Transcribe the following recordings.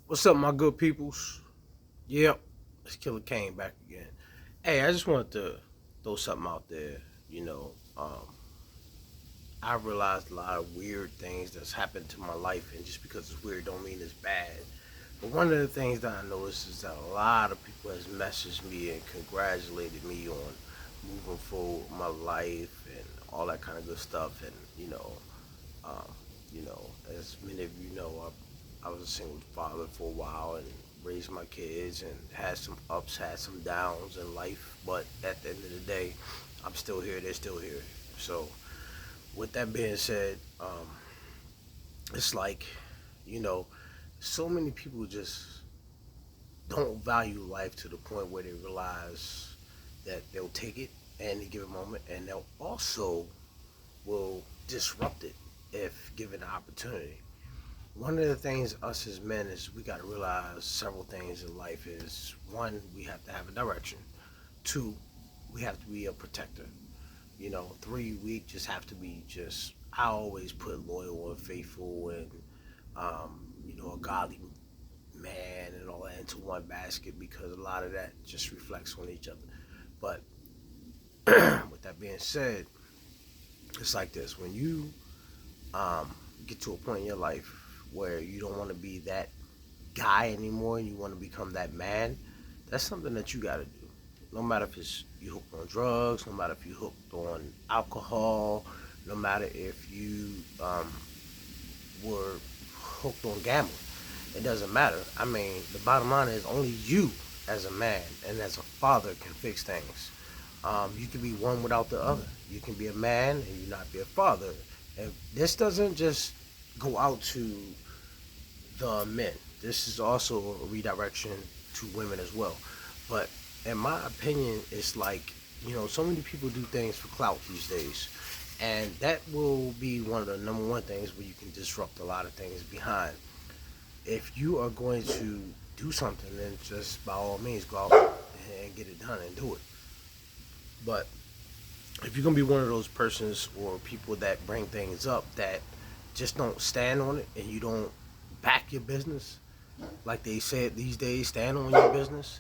What's up, my good peoples? Yep, it's Killer Kane back again. Hey, I just wanted to throw something out there. You know, I realized a lot of weird things that's happened to my life, and just because it's weird don't mean it's bad. But one of the things that I noticed is that a lot of people has messaged me and congratulated me on moving forward with my life and all that kind of good stuff. And um, as many of you know, I was a single father for a while and raised my kids and had some ups, had some downs in life. But at the end of the day, I'm still here. They're still here. So, with that being said, it's like, you know, so many people just don't value life to the point where they realize that they'll take it at any given moment, and they'll also will disrupt it if given the opportunity. One of the things us as men is we got to realize several things in life is one, we have to have a direction. Two, we have to be a protector. Three, we just have to be just, I always put loyal and faithful and a godly man and all that into one basket because a lot of that just reflects on each other. But with that being said, it's like this: when you get to a point in your life where you don't want to be that guy anymore and you want to become that man, that's something that you got to do. No matter if it's you hooked on drugs, no matter if you hooked on alcohol, no matter if you were hooked on gambling, it doesn't matter. I mean, the bottom line is only you as a man and as a father can fix things. You can be one without the other. You can be a man and you not be a father. And this doesn't just go out to the men. This is also a redirection to women as well. But in my opinion, it's like, so many people do things for clout these days. And that will be one of the number one things where you can disrupt a lot of things behind. If you are going to do something, then just by all means go out and get it done and do it. But if you're gonna be one of those persons or people that bring things up that just don't stand on it and you don't back your business, like they said these days, stand on your business,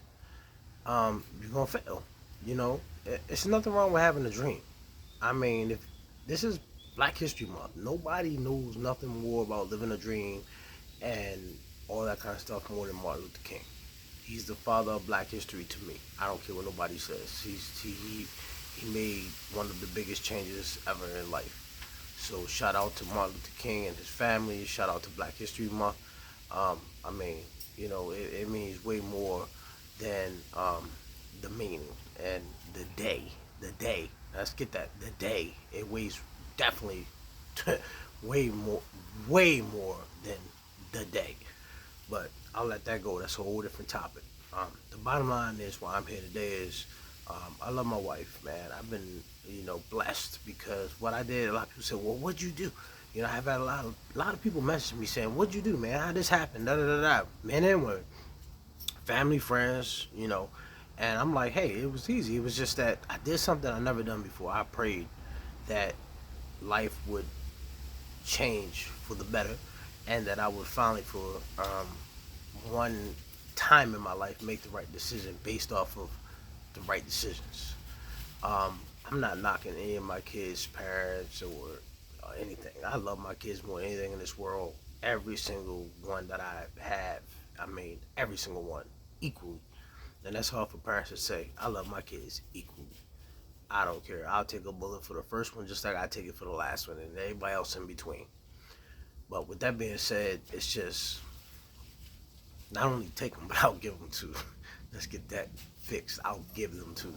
you're gonna fail. It's nothing wrong with having a dream. I mean, if this is Black History Month, nobody knows nothing more about living a dream and all that kind of stuff more than Martin Luther King. He's the father of Black history to me. I don't care what nobody says. He made one of the biggest changes ever in life. So shout out to Martin Luther King and his family. Shout out to Black History Month. I mean, it means way more than the meaning and the day. The day. Let's get that. The day. It weighs definitely way more than the day. But I'll let that go. That's a whole different topic. The bottom line is why I'm here today is I love my wife, man. I've been, blessed because what I did. A lot of people say, "Well, what'd you do?" I've had a lot of people message me saying, "What'd you do, man? How this happened?" Da da da da. Men and women, family, friends, And I'm like, hey, it was easy. It was just that I did something I never done before. I prayed that life would change for the better, and that I would finally, for one time in my life, make the right decision based off of the right decisions. I'm not knocking any of my kids' parents or anything. I love my kids more than anything in this world. Every single one that I have, I mean, every single one, equally. And that's hard for parents to say. I love my kids equally. I don't care. I'll take a bullet for the first one just like I take it for the last one and everybody else in between. But with that being said, it's just not only take them, but I'll give them too. Let's get that fixed. I'll give them too.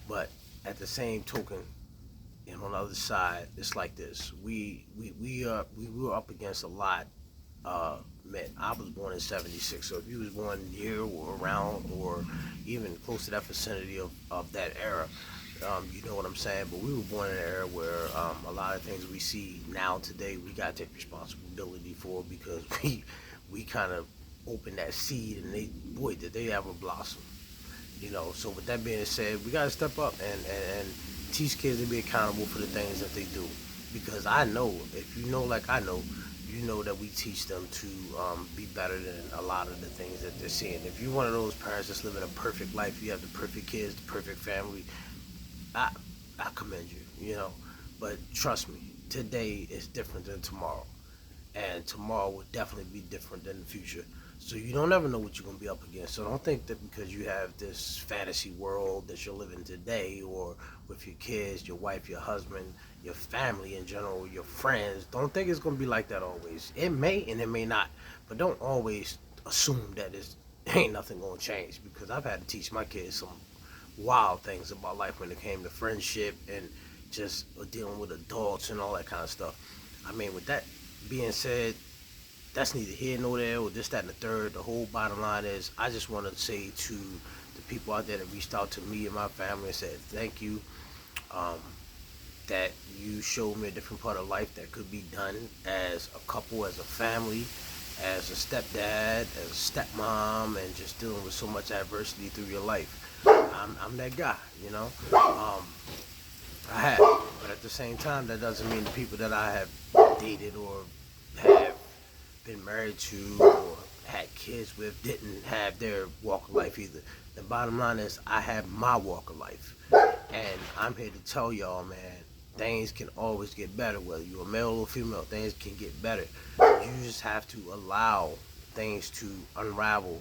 But at the same token, and on the other side, it's like this. We were up against a lot. Men. I was born in '76, so if you was born here or around or even close to that vicinity of that era, you know what I'm saying. But we were born in an era where a lot of things we see now today, we gotta take responsibility for because we kind of opened that seed and boy did they ever blossom. So with that being said, we gotta step up and teach kids to be accountable for the things that they do. Because I know, if you know like I know, you know that we teach them to be better than a lot of the things that they're seeing. If you're one of those parents that's living a perfect life, you have the perfect kids, the perfect family, I I commend you, you know. But trust me, today is different than tomorrow, and tomorrow will definitely be different than the future. So you don't ever know what you're gonna be up against. So don't think that because you have this fantasy world that you're living today, or with your kids, your wife, your husband, your family in general, your friends, don't think it's gonna be like that always. It may and it may not, but don't always assume that it's ain't nothing gonna change, because I've had to teach my kids some wild things about life when it came to friendship and just dealing with adults and all that kind of stuff. I mean, with that being said, that's neither here nor there or this, that, and the third. The whole bottom line is I just want to say to the people out there that reached out to me and my family and said thank you. Um, that you showed me a different part of life that could be done as a couple, as a family, as a stepdad, as a stepmom, and just dealing with so much adversity through your life. I'm that guy, you know. I have, but at the same time, that doesn't mean the people that I have dated or have been married to or had kids with didn't have their walk of life either. The bottom line is I have my walk of life. And I'm here to tell y'all, man, things can always get better. Whether you're a male or female, things can get better. You just have to allow things to unravel,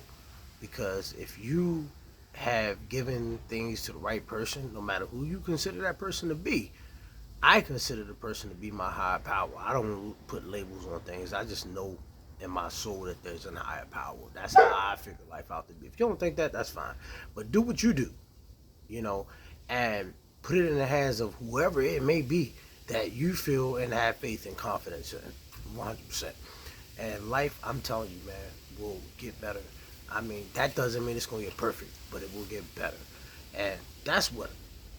because if you have given things to the right person, no matter who you consider that person to be, I consider the person to be my higher power. I don't put labels on things. I just know in my soul that there's a higher power. That's how I figure life out to be. If you don't think that, that's fine. But do what you do, you know, and put it in the hands of whoever it may be that you feel and have faith and confidence in, 100%. And life, I'm telling you, man, will get better. I mean, that doesn't mean it's gonna get perfect, but it will get better. And that's what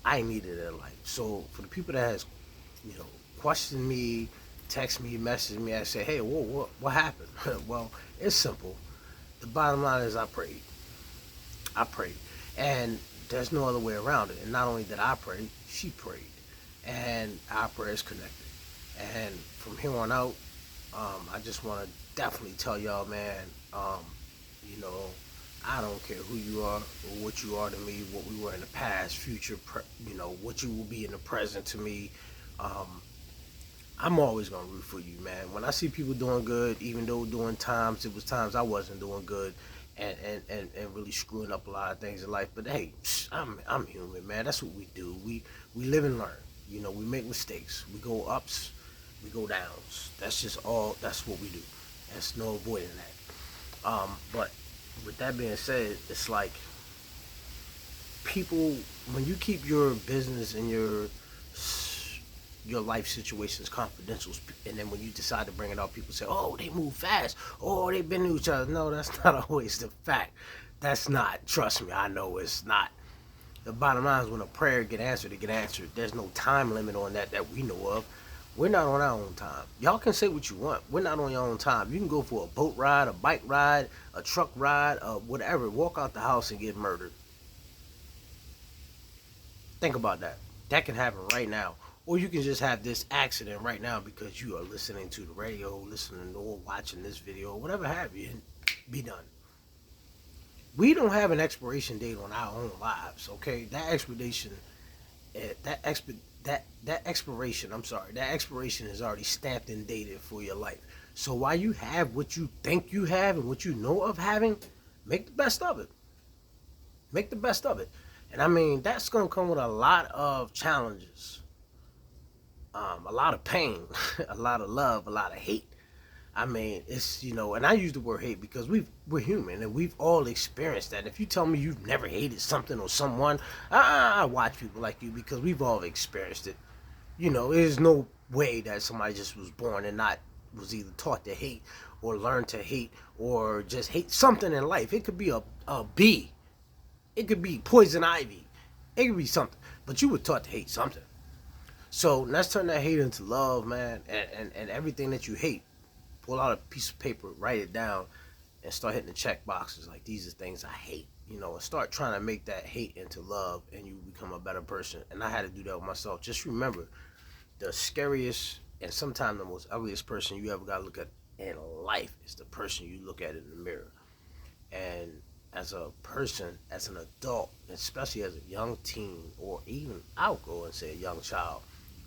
I needed in life. So for the people that has, question me, text me, message me, I say, hey, whoa, what happened? Well, it's simple. The bottom line is I prayed. I prayed. And there's no other way around it. And not only did I pray, she prayed. And our prayers connected. And from here on out, I just want to definitely tell y'all, man, you know, I don't care who you are or what you are to me, what we were in the past, future, what you will be in the present to me. Um, I'm always gonna root for you, man. When I see people doing good, even though during times it was times I wasn't doing good, and really screwing up a lot of things in life. But hey, I'm human, man. That's what we do. We live and learn. We make mistakes. We go ups, we go downs. That's just all. That's what we do. There's no avoiding that. But with that being said, it's like people, when you keep your business and your life situations confidential, and then when you decide to bring it up, people say, oh, they move fast, oh, they've been to each other. No, that's not always the fact. That's not. Trust me, I know it's not. The bottom line is when a prayer get answered, it get answered. There's no time limit on that we know of. We're not on our own time. Y'all can say what you want. We're not on your own time. You can go for a boat ride, a bike ride, a truck ride, whatever. Walk out the house and get murdered. Think about that. That can happen right now. Or you can just have this accident right now because you are listening to the radio, listening or watching this video, whatever have you, and be done. We don't have an expiration date on our own lives, okay? That expiration, that expiration, I'm sorry, that expiration is already stamped and dated for your life. So while you have what you think you have and what you know of having, make the best of it. Make the best of it. And I mean, that's going to come with a lot of challenges, a lot of pain, a lot of love, a lot of hate. I mean, it's, and I use the word hate because we're human and we've all experienced that. If you tell me you've never hated something or someone, I watch people like you because we've all experienced it. There's no way that somebody just was born and not was either taught to hate or learned to hate or just hate something in life. It could be a bee. It could be poison ivy. It could be something. But you were taught to hate something. So let's turn that hate into love, man. And everything that you hate, pull out a piece of paper, write it down, and start hitting the check boxes. Like, these are things I hate. And start trying to make that hate into love, and you become a better person. And I had to do that with myself. Just remember, the scariest and sometimes the most ugliest person you ever got to look at in life is the person you look at in the mirror. And as a person, as an adult, especially as a young teen, or even I'll go and say a young child,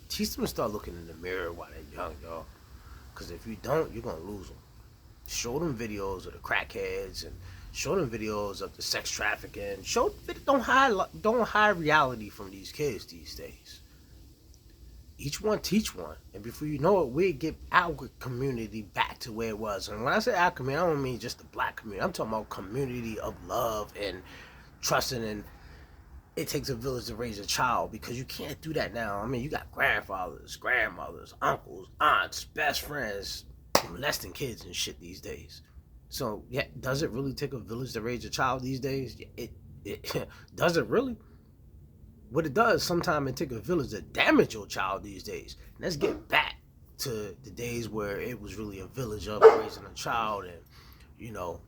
teach them to start looking in the mirror while they're young, y'all. Because if you don't, you're gonna lose them. Show them videos of the crackheads and show them videos of the sex trafficking. Don't hide reality from these kids these days. Each one teach one, and before you know it, we get our community back to where it was. And when I say our community, I don't mean just the black community. I'm talking about community of love and trusting. And it takes a village to raise a child, because you can't do that now. I mean, you got grandfathers, grandmothers, uncles, aunts, best friends molesting kids and shit these days. So yeah, does it really take a village to raise a child these days? It does it really? What it does, sometimes it take a village to damage your child these days. And let's get back to the days where it was really a village of raising a child, and you know,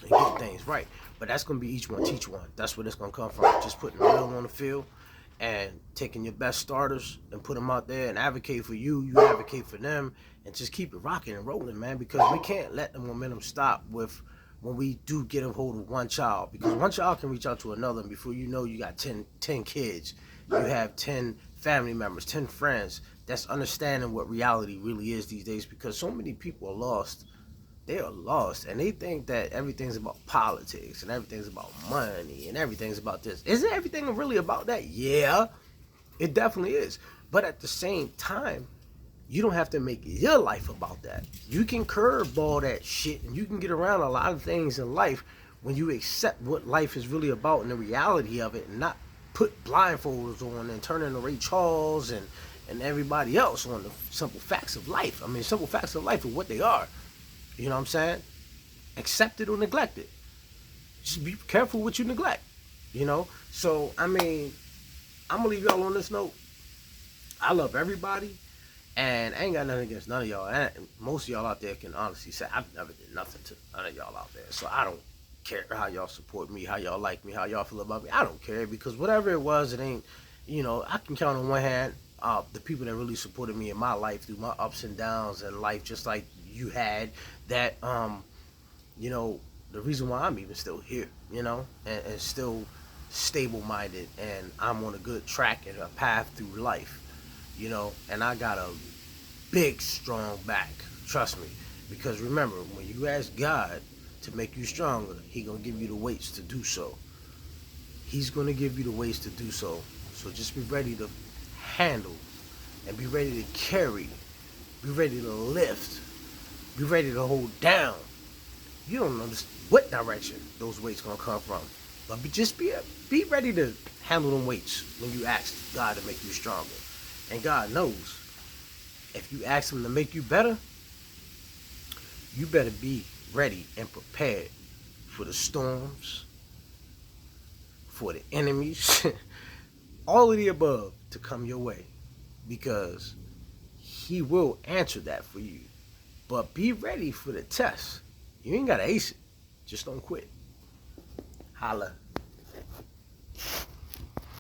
and getting things right. But that's gonna be each one teach one. That's where it's gonna come from. Just putting real on the field and taking your best starters and put them out there and advocate for you. You advocate for them, and just keep it rocking and rolling, man. Because we can't let the momentum stop with when we do get a hold of one child, because one child can reach out to another, and before you know, you got 10 kids, you have 10 family members, 10 friends that's understanding what reality really is these days. Because so many people are lost. They are lost, and they think that everything's about politics and everything's about money and everything's about this. Isn't everything really about that? Yeah, it definitely is. But at the same time, you don't have to make your life about that. You can curveball that shit, and you can get around a lot of things in life when you accept what life is really about and the reality of it, and not put blindfolds on and turn into Ray Charles and everybody else on the simple facts of life. I mean, simple facts of life are what they are. You know what I'm saying? Accept it or neglect it. Just be careful what you neglect. You know? So, I mean, I'm going to leave y'all on this note. I love everybody. And I ain't got nothing against none of y'all. And most of y'all out there can honestly say, I've never did nothing to none of y'all out there. So I don't care how y'all support me, how y'all like me, how y'all feel about me. I don't care, because whatever it was, it ain't, you know, I can count on one hand the people that really supported me in my life through my ups and downs in life, just like you had, that, you know, the reason why I'm even still here, you know, and still stable-minded, and I'm on a good track and a path through life, you know, and I got a big, strong back, trust me, because remember, when you ask God to make you stronger, He gonna give you the weights to do so. He's gonna give you the weights to do so. So just be ready to handle, and be ready to carry, be ready to lift, be ready to hold down. You don't know what direction those weights gonna come from, but just be ready to handle them weights when you ask God to make you stronger. And God knows, if you ask Him to make you better, you better be ready and prepared for the storms, for the enemies, all of the above to come your way, because He will answer that for you. But be ready for the test. You ain't gotta ace it. Just don't quit. Holla.